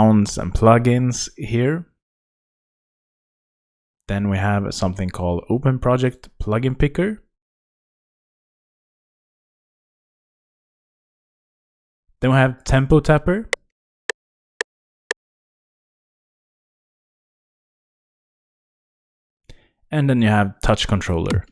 sounds and plugins here. Then we have something called Open Project Plugin Picker. Then we have Tempo Tapper. And then you have Touch Controller.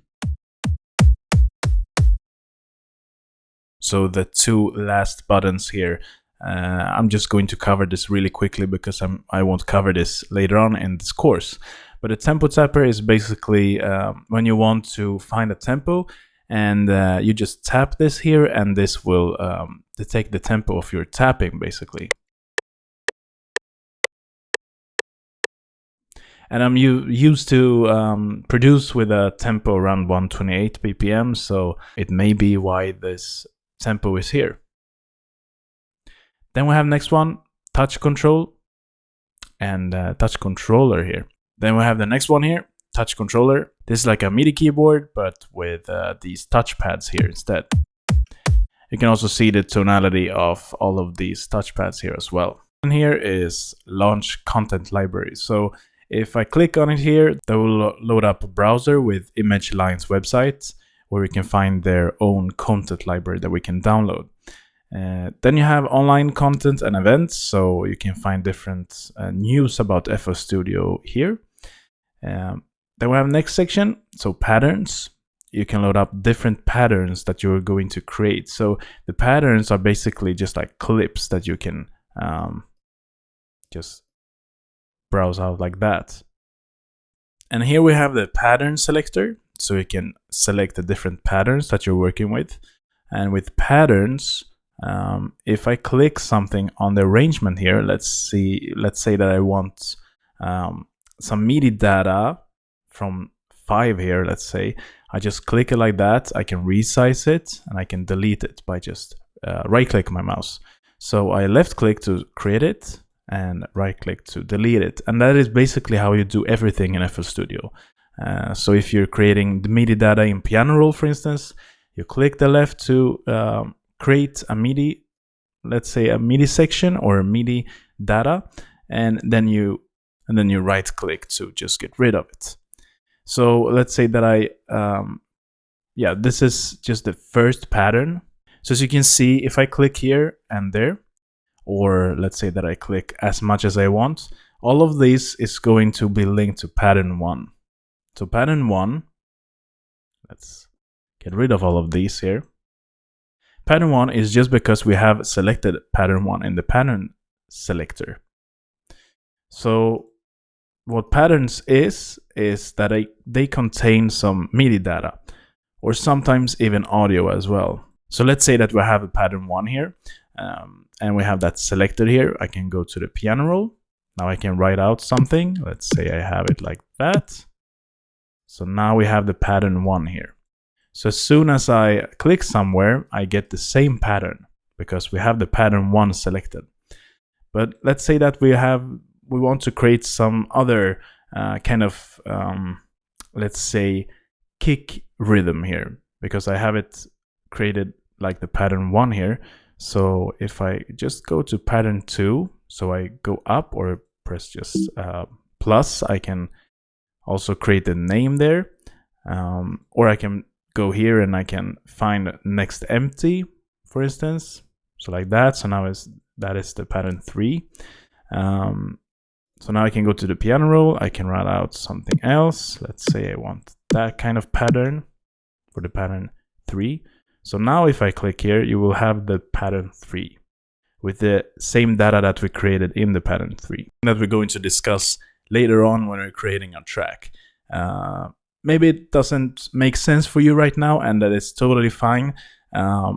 So the two last buttons here, I'm just going to cover this really quickly because I won't cover this later on in this course. But a tempo tapper is basically when you want to find a tempo, and you just tap this here, and this will detect the tempo of your tapping basically. And I'm used to produce with a tempo around 128 BPM, so it may be why this tempo is here. Then we have next one, touch control and touch controller here. Then we have the next one here, touch controller. This is like a MIDI keyboard, but with these touchpads here instead. You can also see the tonality of all of these touchpads here as well. And here is launch content library. So if I click on it here, that will load up a browser with Image Line's website, where we can find their own content library that we can download. Then you have online content and events, so you can find different news about FL Studio here. Then we have next section, so patterns. You can load up different patterns that you're going to create. So the patterns are basically just like clips that you can just browse out like that. And here we have the pattern selector, so you can select the different patterns that you're working with. And with patterns, if I click something on the arrangement here, let's say that I want some MIDI data from 5 here, let's say. I just click it like that. I can resize it and I can delete it by just right click my mouse. So I left click to create it and right click to delete it. And that is basically how you do everything in FL Studio. So if you're creating the MIDI data in piano roll, for instance, you click the left to create a MIDI, let's say a MIDI section or a MIDI data, and then you right click to just get rid of it. So let's say that this is just the first pattern. So as you can see, if I click here and there, or let's say that I click as much as I want, all of this is going to be linked to pattern 1. So pattern 1, let's get rid of all of these here. Pattern 1 is just because we have selected pattern 1 in the pattern selector. So what patterns is that they contain some MIDI data, or sometimes even audio as well. So let's say that we have a pattern 1 here, and we have that selected here. I can go to the piano roll. Now I can write out something. Let's say I have it like that. So now we have the pattern 1 here. So as soon as I click somewhere, I get the same pattern because we have the pattern 1 selected. But let's say that we want to create some other kind of, let's say, kick rhythm here, because I have it created like the pattern 1 here. So if I just go to pattern 2, so I go up or press just plus, I can also create the name there, or I can go here and I can find next empty, for instance, so like that. So now that is the pattern 3. So now I can go to the piano roll. I can write out something else. Let's say I want that kind of pattern for the pattern 3. So now if I click here, you will have the pattern 3 with the same data that we created in the pattern 3 that we're going to discuss later on when we're creating our track. Maybe it doesn't make sense for you right now, and that is totally fine.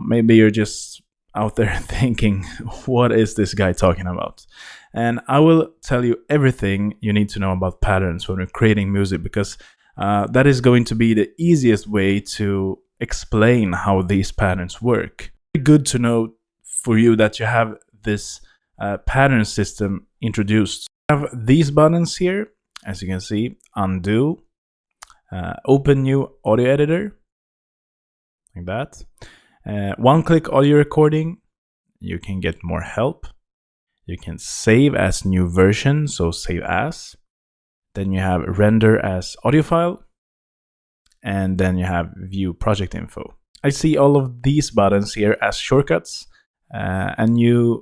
Maybe you're just out there thinking, what is this guy talking about? And I will tell you everything you need to know about patterns when we're creating music, because that is going to be the easiest way to explain how these patterns work. It's good to know for you that you have this pattern system introduced. I have these buttons here, as you can see: undo, open new audio editor, like that. One-click audio recording, you can get more help. You can save as new version, so save as. Then you have render as audio file. And then you have view project info. I see all of these buttons here as shortcuts. And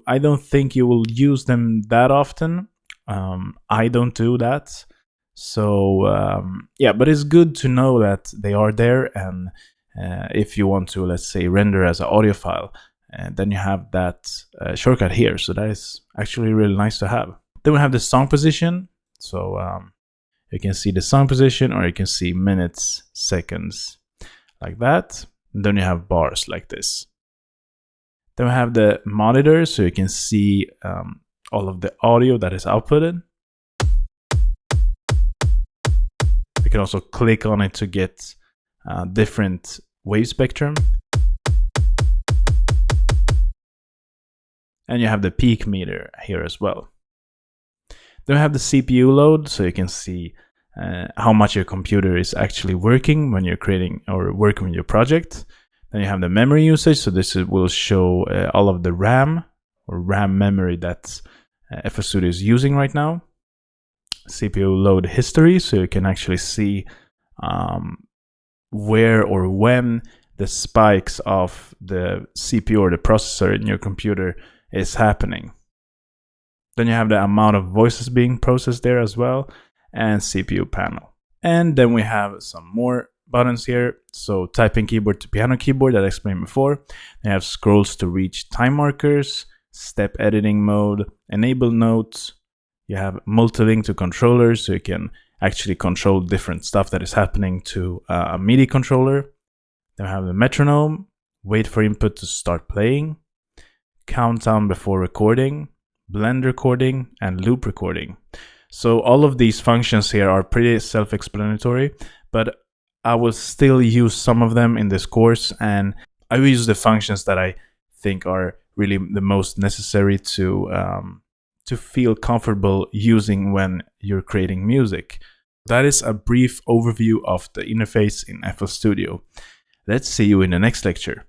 I don't think you will use them that often. I don't do that. So yeah, but it's good to know that they are there. And if you want to, let's say, render as an audio file, and then you have that shortcut here. So that is actually really nice to have. Then we have the song position. So you can see the song position, or you can see minutes, seconds, like that. And then you have bars like this. Then we have the monitor, so you can see all of the audio that is outputted. You can also click on it to get different wave spectrum. And you have the peak meter here as well. Then we have the CPU load, so you can see how much your computer is actually working when you're creating or working with your project. Then you have the memory usage, so this will show all of the RAM or RAM memory that FL Studio is using right now. CPU load history, so you can actually see where or when the spikes of the CPU or the processor in your computer is happening. Then you have the amount of voices being processed there as well, and CPU panel. And then we have some more buttons here. So typing keyboard to piano keyboard that I explained before. They have scrolls to reach time markers, step editing mode, enable notes. You have multi-link to controllers, so you can actually control different stuff that is happening to a MIDI controller. Then we have the metronome, wait for input to start playing, countdown before recording, blend recording, and loop recording. So all of these functions here are pretty self-explanatory, but I will still use some of them in this course, and I will use the functions that I think are really the most necessary to feel comfortable using when you're creating music. That is a brief overview of the interface in FL Studio. Let's see you in the next lecture.